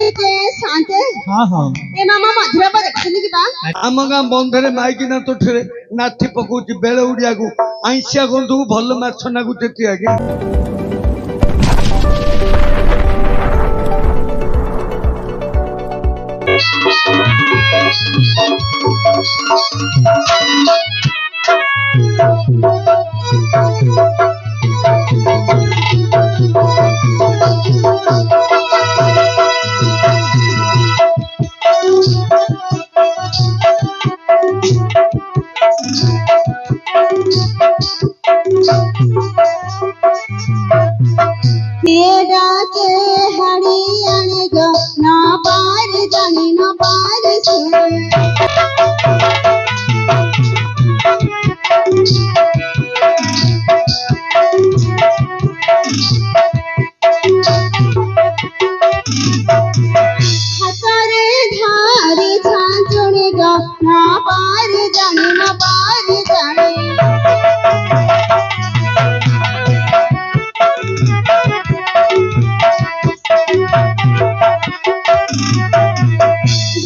शांते हाँ हाँ ए मामा मधुरा पर देखनी की बा आम गाँ बंधरे माइकिना तोठे नाथी पकाउछि बेल उड़िया को आइसिया गंधु भल माछ नागुछि आज्ञा के हरियाणे गो ना पार जाने ना पार हतारे धारे छांचुने गो ना पार जाने ना पार जाने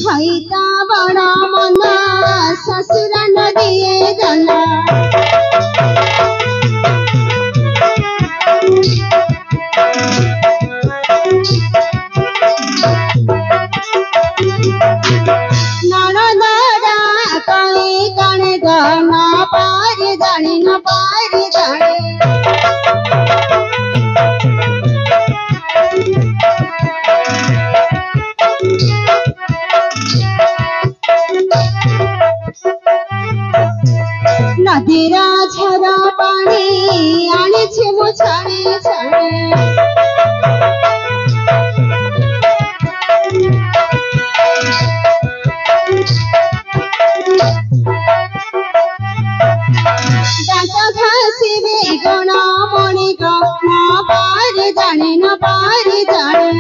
भैता बड़ा मना ससुर न दिए गला ननदारा कहे कणे गना पार जाने न पार जाने नदीरा झरा पानी आने छे मो छाने छाने दांत घासी रे गणा मणि गणा पार जाने न पार जाने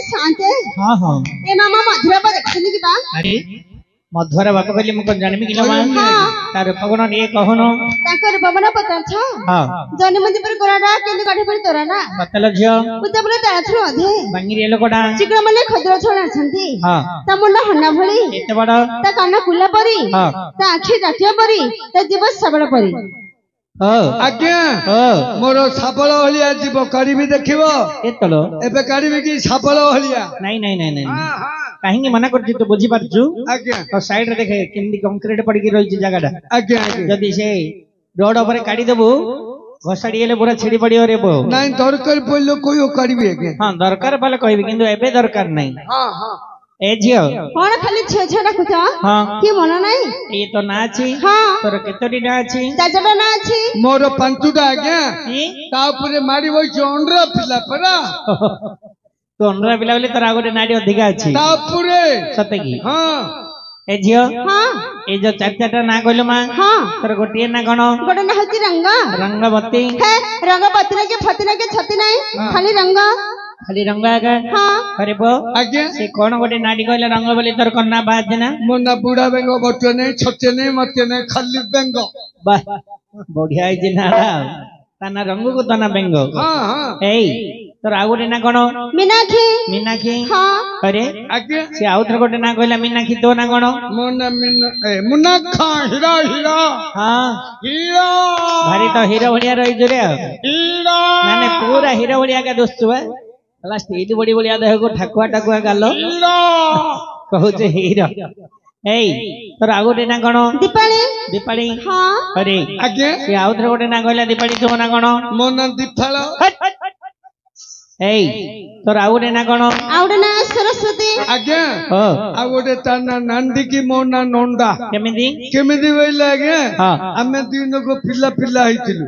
शांते हाँ हाँ ए मामा मधुरा पर देखनी की बा अरे मधुरा बाक बोली मुझे जानमी कि तार पगण ये कहनो ताकर बबना पतर छ हाँ जने मंदी पर कोराडा केले काठी पर तोरा ना बतल झियो उते बोले ताथरो अधे बांगी रे लोकडा चिकरा माने खद्र छणा छंती हाँ ता मुंडा हन्ना भଳି एते बड़ ता काना कुला परी हाँ ता आखी डाटिया परी ता जीव सबड़ परी आज्ञा मोर साबल हलिया जीव काढ़ी देखिबो एतलो एबे काढ़ी कि साबल हलिया नहीं नहीं नहीं नहीं कहीं मना कर तू बुझी पारछु आज्ञा तो साइड रे देखे केमदी कंक्रीट पड़ी रही जगह आज्ञा जदि से रोड ऊपर काढ़ी देबू घसाड़ी गेले पूरा छिड़ी पड़ियो रे बो नहीं दरकार पड़लो कोई काढ़ी आज्ञा हां दरकार पले कहबी किंतु एबे दरकार नहीं हां हां ए झियो कोन खाली छे छे डाकुछ हां की मन नाही ये तो ना छी हां तोर केतोडी ना छी चाचडा ना छी मोर पंचुडा आज्ञा ता ऊपर मारी होई ओंडरा पिला परा तो ओंडरा पिला बोले तोर आगोटे नाडी अधिका अछि ता ऊपर सते की हां ए झियो हां ए जो चार चारटा ना कहलो मा हां तोर गोटिए ना गण गोटे ना हती रंग रंगवती है रंग पतरे के फतरे के छती नाही खाली रंग खाली रंग आगा हां अरे बो आज्ञा से कोन गोटे नाडी कहले रंग बोले तोर कन्ना बाज ना मोना बुढ़ा बेंग बच्चे नहीं छते नहीं मते नहीं खाली बेंग बा बढ़िया है जिनारा ताना रंग को ताना बेंग हां हां ए तोर आगोटे ना गण मीनाक्षी मीनाक्षी हां अरे आज्ञा से आउथर गोटे ना कहला मीनाक्षी तो ना गण मोना मिना ए मुन्ना खा हीरा हीरा हां हीरा भारी तो हीरो भलिया रही जुरे हीरा माने पूरा हीरो भलिया का दोस्त बा हला स्टेट बड़ी बड़ी देह को ठाकुआ ठाकुआ गालो हीरा कहू जे हीरो ए तोर आगोटे ना गण दीपाली दीपाली हां अरे आज्ञा से आउथर गोटे ना कहला दीपाली तो ना गण मोना दीपाला ए तोर आगोटे ना गण आउडे ना सरस्वती आज्ञा हो आ गोटे ताना नांदी की मोना नंदा केमिदी केमिदी बोले आज्ञा हां आमे दिन को पिला पिला हितिलु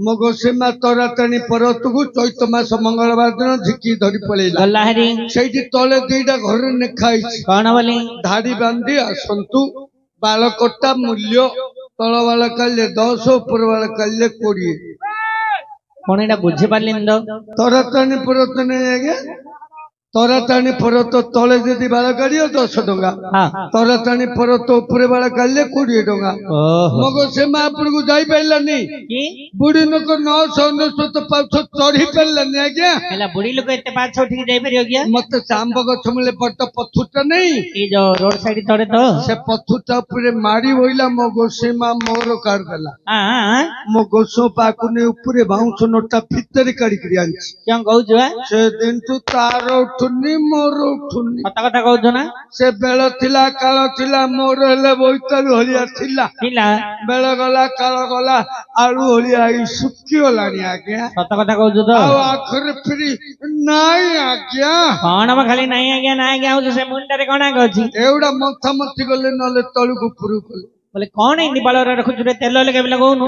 मगो सेमा तोरा तणी परतु चैत मास मंगलवार दिन झिकी धरी पळेला गल्ला हरी सेठी तले दुईटा घर नेखाई कौन बोली धाड़ी बांधी आसंतु बाल कटा मूल्य तल वाला कले 10 ऊपर वाला कले 20 कौन एटा बुझी पारलिन तो तोरा तणी परतु नहीं आज्ञा ତରାତାଣୀ ପରତ ତଳେ ଯଦି ବାଳ କାଢିବ 10 ଟଙ୍କା ହଁ ତରାତାଣୀ ପରତ ଉପରେ ବାଳ କାଢିଲେ 20 ଟଙ୍କା ଓହୋ ମଗ ସେ ମହାପୁରକୁ ଯାଇପାରିଲାନି କି ବୁଢୀ ଲୋକ 999 ପାଉଛ ଚଢି ପାରିଲାନି ଆଜ୍ଞା ହେଲା ବୁଢୀ ଲୋକ ଏତେ ପାଛ ଉଠିକି ଯାଇପାରିବ କି ମତେ ଆମ୍ବ ଗଛ ମୂଳେ ବଡ ପଥୁଟା ନେଇ ଏଇ ଯୋଉ ରୋଡ ସାଇଡ ତଳେ ତ ସେ ପଥୁଟା ଉପରେ ମାରି ବଇଲା ମୋ ଗୋସେଇ ମା ମୋର କାଢି ଦେଲା ମୋ ଗୋସୋ ପାକୁ ନେଇ ଉପରେ ବାଉଁଶ ନୋଟା ଭିତରେ କାଢିକିରି ଆଣିଛି କଣ କହୁଛୁ ସେ ଦିନଠୁ ତାର ଉଠୁନି ମୋର ଉଠୁନି ସତ କଥା କହୁଛୁ ନା ସେ ବେଳ ଥିଲା କାଳ ଥିଲା ମୋର ହେଲେ ବୋଇତାଳୁ ଭଳିଆ ଥିଲା ପିଲା ବେଳ ଗଲା କାଳ ଗଲା ଆଳୁ ଭଳିଆ ଶୁଖିଗଲାଣି ଆଜ୍ଞା ସତ କଥା କହୁଛୁ ତ ଆଉ ଆଖରେ ଫିରି ନାଇଁ ଆଜ୍ଞା କଣ ବା ଖାଲି ନାଇଁ ଆଜ୍ଞା ନା ଆଜ୍ଞା ହଉଛି ସେ ମୁଣ୍ଡରେ କଣ ଆଗ ଅଛି ଏଗୁଡା ମଥା ମଥି ଗଲେ ନହେଲେ ତଳକୁ ଉପରକୁ ଗଲେ ବୋଲେ କଣ ଏମିତି ବାଳରେ ରଖୁଛୁ ରେ ତେଲ ହେଲେ କେବେ ଲଗଉନୁ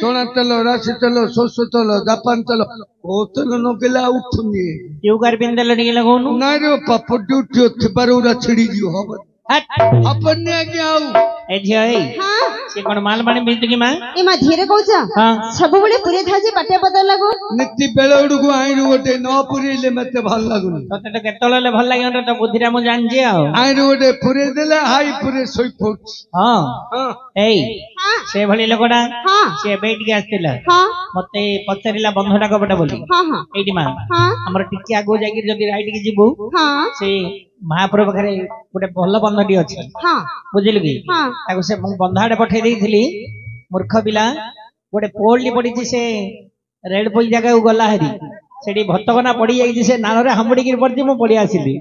ଚଣା ତେଲ ରାଶି ତେଲ ସୋରିଷ ତେଲ ଜାପାନ ତେଲ କୋଉ ତେଲ ନଗେଇଲେ ଆଉ ଉଠୁନି କେଉ କାର୍ପିନ ତେଲ ଟିକେ ଲଗଉନୁ ନାଇଁ ରେ ପାପଡି ଉଠିବ ଥିବାରୁ ଉରା ଛିଡିଯିବ ହବନି ଆଜ୍ଞା ଆଉ ଏ ଝିଅ ଏଇ ହଁ ସେ କଣ ମାଲ ପାଣି ପିଇଛୁ କି ମା ଏ ମା ଧୀରେ କହୁଛ ହଁ ସବୁବେଳେ ପୁରୀ ଥାଉଛି ପାଟିଆ ପଦ ଲାଗୁ ନୀତି ବେଳ ଉଡକୁ ଆଇରୁ ଗୋଟେ ନ ପୁରେଇଲେ ମତେ ଭଲ ଲାଗୁନି ତତେ ତ କେତେବେଳେ ହେଲେ ଭଲ ଲାଗିବ ତ ବୁଦ୍ଧିଟା ମୁଁ ଜାଣିଛି ଆଉ ଆଇରୁ ଗୋଟେ ପୁରେଇ ଦେଲେ ହାଇ ପୁରେ ଶୋଇ ପଡୁଛି ହଁ ହଁ ଏଇ ହଁ ସେଭଳି ଲୋକଟା ହଁ ସେ ଏବେ ଟିକେ ଆସିଥିଲା ହଁ ମତେ ପଚାରିଲା ବନ୍ଧଟା କପଟା ବୋଲି ହଁ ହଁ ଏଇଠି ମା ହଁ ଆମର ଟିକେ ଆଗକୁ ଯାଇକି ଯଦି ରାଇଟିକି ଯିବୁ ହଁ ସେ ମହାପୁର ପାଖରେ ଗୋଟେ ଭଲ ବନ୍ଧଟି ଅଛି ହଁ ବୁଝିଲୁ କି ହଁ ତାକୁ ସେ ମୁଁ ବନ୍ଧ ଆଡେ ପଠେଇ ଦେଇଥିଲି ମୂର୍ଖ ପିଲା ଗୋଟେ ପୋଲଟି ପଡିଛି ସେ ରେଡ ପୋଇ ଜାଗାକୁ ଗଲା ହେରି ସେଠି ଭତକନା ପଡିଯାଇଛି ସେ ନାଳରେ ହାମୁଡିକି ପଡିଛି ମୁଁ ପଡି ଆସିଲି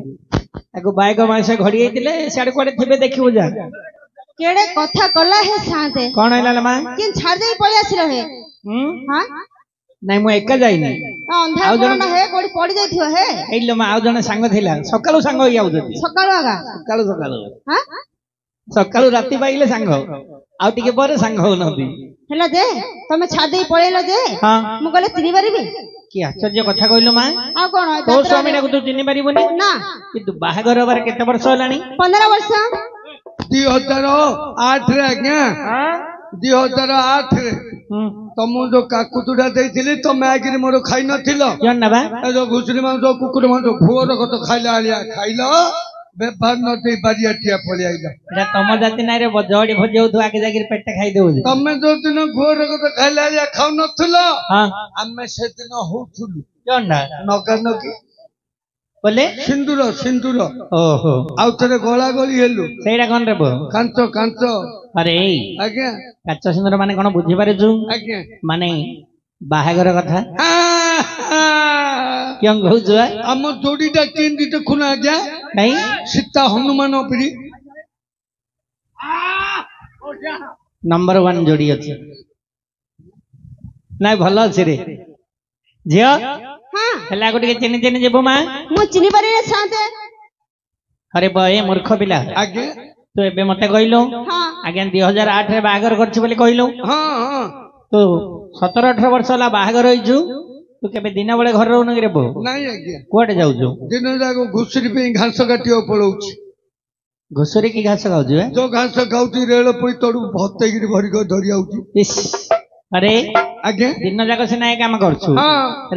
ତାକୁ ବାଇକ ମାଂସ ଘଡି ଯାଇଥିଲେ ସିଆଡେ କୁଆଡେ ଥିବେ ଦେଖିବୁ ଯା କେଡେ କଥା କଲା ହେ ସାନ୍ତେ କଣ ହେଲା ମା କେନ୍ ଛାଡି ଦେଇ ପଳେଇ ଆସିଲ ହେ ହଁ ନାଇଁ ମୁଁ ଏକା ଯାଇନି ଅନ୍ଧାର ଆଉ ଜଣେ କଣ ହେ କୋଉଠି ପଡି ଯାଇଥିବ ହେ ହେଇଲୋ ମା ଆଉ ଜଣେ ସାଙ୍ଗ ଥିଲା ସକାଳୁ ସାଙ୍ଗ ହେଇଯାଉଛନ୍ତି ସକାଳୁ ଆଗା ହଁ ସକାଳୁ ରାତି ପାଇଲେ ସାଙ୍ଗ ଆଉ ଟିକେ ପରେ ସାଙ୍ଗ ହଉନାହାନ୍ତି ହେଲା ଯେ ତମେ ଛାଡି ଦେଇ ପଳେଇଲ ଯେ ହଁ ମୁଁ କହିଲେ ଚିହ୍ନି ପାରିବି କି ଆଶ୍ଚର୍ଯ୍ୟ କଥା କହିଲୁ ମା ଆଉ କଣ ତୋ ସ୍ୱାମୀଟାକୁ ତୁ ଚିହ୍ନି ପାରିବୁନି ନା କିନ୍ତୁ ବାହାଘର ହବାର କେତେ ବର୍ଷ ହେଲାଣି 15 ବର୍ଷ 2008 ଆଜ୍ଞା 2008 ତମକୁ ଯୋଉ କାକୁତୁଟା ଦେଇଥିଲି ତମେ ଆଗରେ ମୋର ଖାଇ ନଥିଲ ନେବା ଯୋଉ ଘୁଷୁରୀ ମାଂସ କୁକୁର ମାଂସ ଭୁଅର କତ ଖାଇଲା ଆଳିଆ ଖାଇଲ ବେପାର ନ ଦେଇ ବାରିଆଟିଆ ପଳେଇ ଆଇଲା ତମ ଜାତି ନାଇଁ ରେ ଜଡି ଭୋଜି ହଉଥିବ ଆଗେ ଯାଇକି ପେଟେ ଖାଇଦଉଛି ତମେ ଯୋଉଦିନ ଭୁଅର କତ ଖାଇଲା ଆଳିଆ ଖାଉନଥିଲ ହଁ ଆମେ ସେଦିନ ହଉଥିଲୁ ନଗା ନଗି ବୋଲେ ସିନ୍ଦୁର ସିନ୍ଦୁର ଓହୋ ଆଉ ଥରେ ଗଳା ଗଳି ହେଲୁ ସେଇଟା କଣ ରେ ବୋ କାଞ୍ଚ କାଞ୍ଚ ଆରେ ଏଇ ଆଜ୍ଞା କାଚ ସୁନ୍ଦର ମାନେ କଣ ବୁଝିପାରୁଛୁ ଆଜ୍ଞା ମାନେ ବାହାଘର କଥା ଆ, ଆ, କିଅଁ କହୁଛୁ ଆମ ଯୋଡିଟା କେମିତି ଦେଖୁନ ଆଜ୍ଞା ନାଇଁ ସୀତା ହନୁମାନ ପିଢି ନମ୍ବର 1 ଯୋଡି ଅଛି ନାଇଁ ଭଲ ଅଛି ରେ ଝିଅ ହଁ ହେଲେ ଆଗ ଟିକେ ଚିହ୍ନି ଚିହ୍ନି ଯିବୁ ମା ମୁଁ ଚିହ୍ନି ପାରିନି ସାନ୍ତେ ଆରେ ବଏ ମୂର୍ଖ ପିଲା ଆଜ୍ଞା ତୁ ଏବେ ମତେ କହିଲୁ ହଁ ଆଜ୍ଞା 2008 ରେ ବାହାଘର କରିଛୁ ବୋଲି କହିଲୁ ହଁ ହଁ ତୁ 17-18 ବର୍ଷ ହେଲା ବାହାଘର ହେଇଛୁ ତୁ କେବେ ଦିନ ବେଳେ ଘରେ ରହୁନୁ କି ରେ ବୋ ନାଇଁ ଆଜ୍ଞା କୁଆଡେ ଯାଉଛୁ ଦିନ ଯାକ ଘୁଷୁରୀ ପାଇଁ ଘାସ କାଟିବାକୁ ପଳଉଛି ଘୁଷୁରୀ କି ଘାସ ଖାଉଛୁ ଯୋଉ ଘାସ ଖାଉଛି ରେଳ ପଇ ତଳୁ ଭତେଇକିରି ଭରିକ ଧରି ଆଉଛି ଆରେ ଆଜ୍ଞା ଦିନ ଯାକ ସିନା ଏ କାମ କରୁଛୁ ହଁ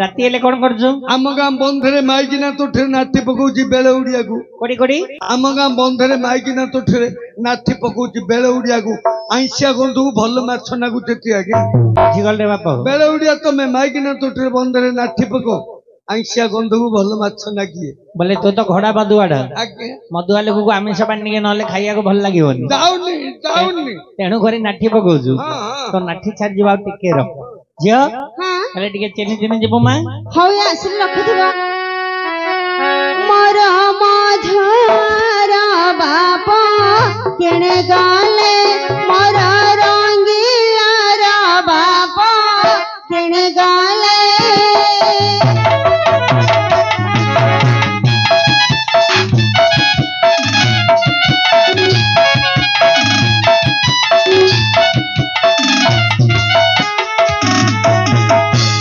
ରାତି ହେଲେ କଣ କରୁଛୁ ଆମ ଗାଁ ବନ୍ଧରେ ମାଇକିନା ତୋଠରେ ନାଠି ପକଉଛି ବେଳ ଉଡିଆକୁ କୋଡି କୋଡି ଆମ ଗାଁ ବନ୍ଧରେ ମାଇକିନା ତୋଠରେ ନାଠି ପକଉଛି ବେଳ ଉଡିଆକୁ ଆଇଁଷିଆ ଗନ୍ଧକୁ ଭଲ ମାଛ ନାଗୁଛି ଆଜ୍ଞା ଝିଗଲରେ ବାପ ବେଳ ଉଡିଆ ତମେ ମାଇକିନା ତୋଠରେ ବନ୍ଧରେ ନାଠି ପକ ଆଇଁଷିଆ ଗନ୍ଧକୁ ଭଲ ମାଛ ନାଗିଏ ବୋଲେ ତୁ ତ ଘୋଡା ମଧୁଆଡ ଆଜ୍ଞା ମଧୁଆ ଲୋକକୁ ଆମିଷ ପାଣି ଟିକେ ନହେଲେ ଖାଇବାକୁ ଭଲ ଲାଗିବନି ଯାଉନି ଯାଉନି ତେଣୁ କରି ନାଠି ପକଉଛୁ ହଁ ହଁ ତ ନାଠି ଛାଡିଯିବ ଆଉ ଟିକେ ରହ ଝିଅ ହଁ ହେଲେ ଟିକେ ଚିହ୍ନି ଚିହ୍ନି ଯିବୁ ମା ହଉ ଆସିଲି ରଖିଥିବ ମୋର ମଧୁର ବାପ କେଣେ ଗଲେ ମୋର ରଙ୍ଗିଲାର ବାପ କେଣେ ଗଲେ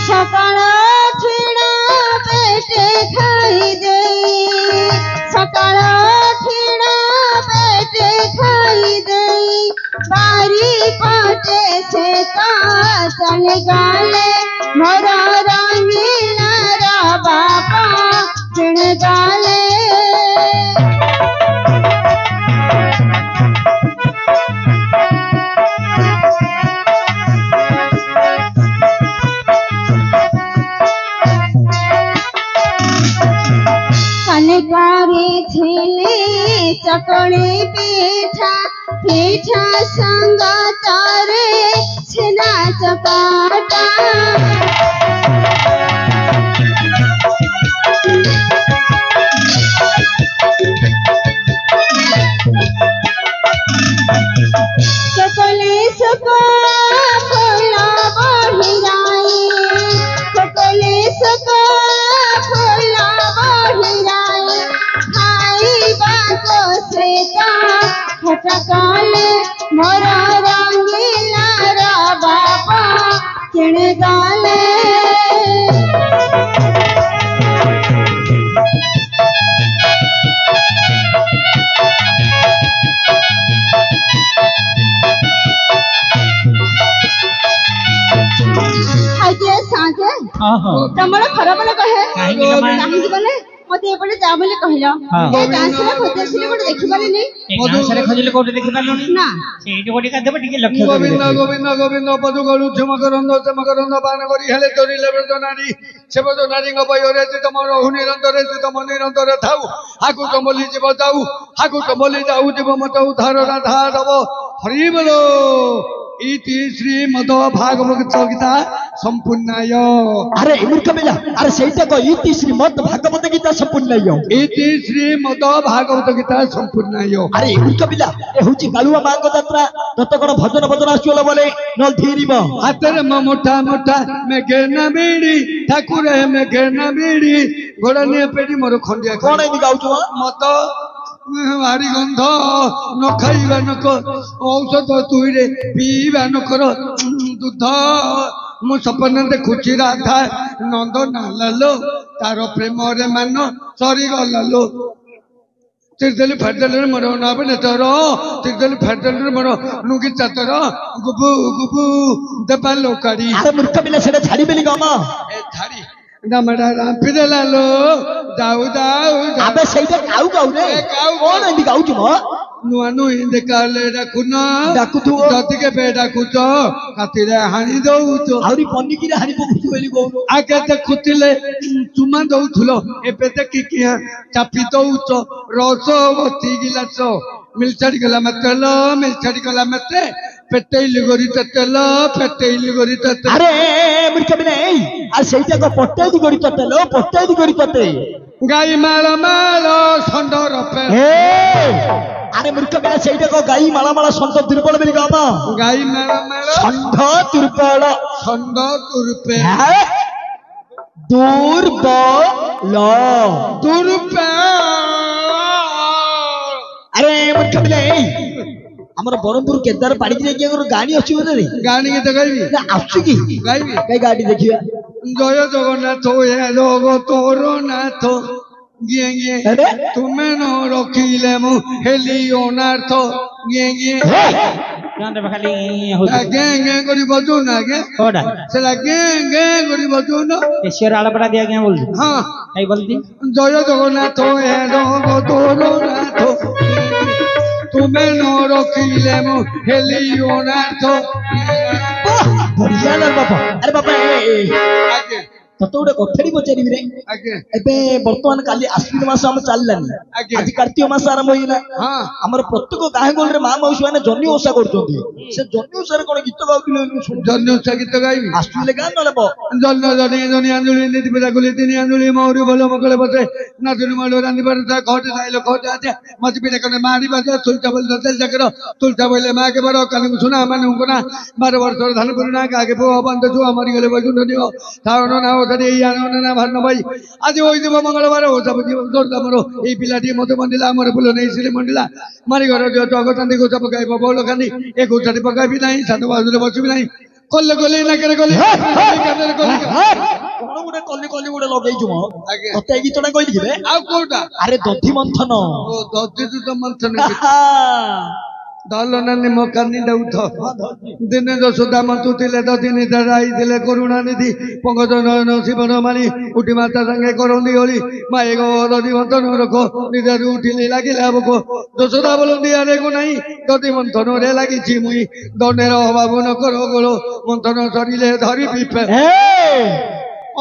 ସକାଳ ଠିଣା ପେଟେ ଖାଇଦେଇ ସକାଳ ଠିଣା ପେଟେ ଖାଇଦେଇ ବାରି ପଟେ ସେ ଚାଲି ଗଲେ ମୋର ରଙ୍ଗିଲାର ବାପା କିଣି ଗଲେ चकली पिठा पिठा संग तारे छेना चपाटा सकले सका फूला बढ़ी जाए सकले सका फूला बढ़ी जाए खाइबा को सेता फटकाले मोर रंगीला रा बाबा किण गाले तमर खराब न कहे काहे बोले मते एपटे जा बोले कहलो ए डांसरे खोजसिले कोड देखि पाले नै डांसरे खोजले कोड देखि पालो ना सेठी कोडी का देबे टिके लक्ष्य गोविंद गोविंद गोविंद पदु गलु चमकरंद बाण करी हेले तोरी लेबे तो नारी सेब तो नारी गबयोरे तमर हुनिरंतरे तम निरंतरे थाउ हाकु कमली जीव जाऊ हाकु कमली जाऊ जीव मत उद्धार राधा दब हरि बोलो इति श्रीमद भागवत गीता संपूर्णाय अरे मूर्ख पिला अरे सेटा को इति श्रीमद भागवत गीता संपूर्णाय इति श्रीमद भागवत गीता संपूर्णाय अरे मूर्ख पिला ए होची कालुआ मांग यात्रा तत कोन भजन भजन आसुला बोले न धीरिबो हातर मोटा मोटा में गेना बीड़ी ठाकुर में गेना बीड़ी घोड़ा ने पेटी मोर खंडिया कोन एनी गाउछु मत भारी गंध न खाइबा नक औषध तुईरे पीबा नकर दूध मु सपन देखुची राधा नंद नालो तार प्रेम रे मान सरी गलो तिरदली फटदली मोर नाबे तर तिरदली फटदली मोर नुगी चातर गुबु गुबु दबा लोकारी अरे मूर्ख पिला सेटा छाड़ी बेली गमा ए छाड़ी नमड़ा राम पिदलालो जाऊ जाऊ अबे सेटा काउ काउ रे काउ कोन एनी गाउछु म नुआ नु इंदे काले डाकुन डाकुथु जति के बे डाकुच कातिरे हानि दउच आउरी पन्नी हानि पकुछु बेली गौरो आके खुतिले चुमा दउथुलो एबे ते की चापी दउच रस बती गिलास मिलछाड़ी गला मते पेटेइली गोरी तेल पेटेइली गोरी तेल अरे मूर्ख बिना आ सेटा को पट्टेदी गोरी तेल पट्टेदी गोरी तते गाई माल संडर पे अरे मूर्ख बिना सेटा को गाई माला संत दुर्बल बेली गामा गाई माल संत दुर्पे दुर्पे अरे मूर्ख बिना हमर बरमपुर केदार पानी देखिए गाड़ी अच्छी बोले गाड़ी के गाइबी ना आसु की गाइबी कई गाड़ी देखिए जय जगन्नाथ हे लोग तोर नाथ गिए गिए तुमे न रखिले मु हेलियो नाथ गिए गिए कांदे खाली हो गे गे करी बजू ना गे कोडा सेला गे गे करी बजू ना ईश्वर आलपड़ा दिया क्या बोल हां कई बोलती जय जगन्नाथ हे लोग तोर नाथ तुमे न रखिले मु हेलियो नाथ बढ़िया ना बापा अरे बापा आगे तत गोटे कथाड़ी पचारि रे आगे एबे वर्तमान काली आश्विन मास हम चललानी आगे आज कार्तिक मास आरंभ होइला हां हमर प्रत्येक गाँ गोल रे मां मौसी माने जन्नी ओसा करछोंती से जन्नी ओसा रे कोन गीत गाउतिले सुन जन्नी ओसा गीत गाइबी आश्विन गाँ नले बो जन्न जनी जनी आंजुली नीति पिता गुली तिनी आंजुली मौरी बोलो मकले बसे नाचुनी मालो रानी बरता खोटे साइलो खोटे आते मत पिता कने मारी बसे सुलटा बोल दल जकरो तुलटा बोले मां के बरो कने सुना माने उनको ना 12 वर्ष धन पुरना के आगे पो बंद जो हमारी गले बजू नदियो थावनो ना ओदे यानो ना भान भाई आज ओई देव मंगलवार हो सब जोरदा मरो ए पिलाटी मते मंडिला हमर फुलो नै सिले मंडिला मारी घर जो जगतांदी को सब गाय बोलो खानी एक उठाटी पकाई भी नहीं सात बाजू बसु भी नहीं कल्ले कल्ले ना करे कल्ले कोन गुडे कल्ले गुडे लगेइ जुम तते गीतटा कहि दिबे आ कोटा अरे दधि मंथन ओ दधि तो मंथन दलना निम कानी दउथ दिने यशोदा मतु तिले दधिनी धराई दिले करुणा निधि पंकज नयन शिवन मानी उठी माता संगे करंदी होली माए गो दधि मंथन रखो निधर उठिले लागिला बको यशोदा बोलंदी आरे को नहीं दधि मंथन रे लागिछि मुई दनेर अभाव न करो गोलो मंथन सरिले धरि pipe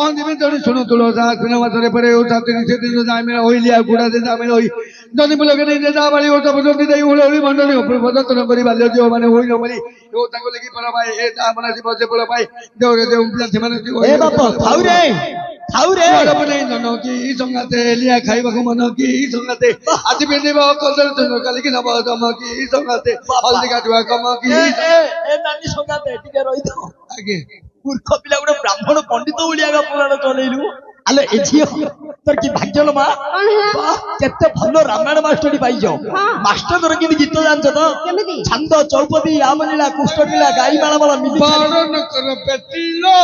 On the winter, Sunotulo, Pinamata, Pereo, Satin, Diamond, Oilia, Buddha, the Diamond Oil. Don't look at the Davali, or the Uli Mandano, Provocatori, Valio, and William, you take a Parabai, Amanazi, Parabai, এ বাবা খাউরে খাউরে Noki, Isongate, Lia Kaibakumanoki, Isongate, Atipiniba, Kaliki, Nabatamaki, Isongate, all the Gatuakamaki. এ নানি সঙ্গাতে টিকে রইত Again. মূর্খ পিলা গুলো ব্রাহ্মণ পণ্ডিত উলিয়াগা পুরাণ চলেইলু আলে এ ঝিও তোর কি ভাগ্য লো মা କଣ ହେଲା বাহ, কেতে ভালো রামায়ণ মাস্টারটি পাইছ মাস্টার তোর কিন্তু গীত জানছ তো କେମିତି ଛାନ୍ଦ ଚୌପଦୀ ରାମଲୀଳା କୃଷ୍ଣଲୀଳା ଗାଈ ମାଳ ମାଳ ମିଲି Baron Petilo,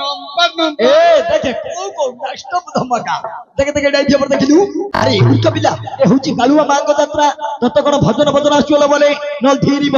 number. এ দেখে কোউ কোউ নষ্ট ধমকা দেখে দেখে ডাইছে পর দেখিলু আরে মূর্খ পিলা এ হউছি কালুয়া মাଙ୍କ ଯାତ୍ରା ତତ কোন ভজন ভজন আসুলা বলে নল ধীরিব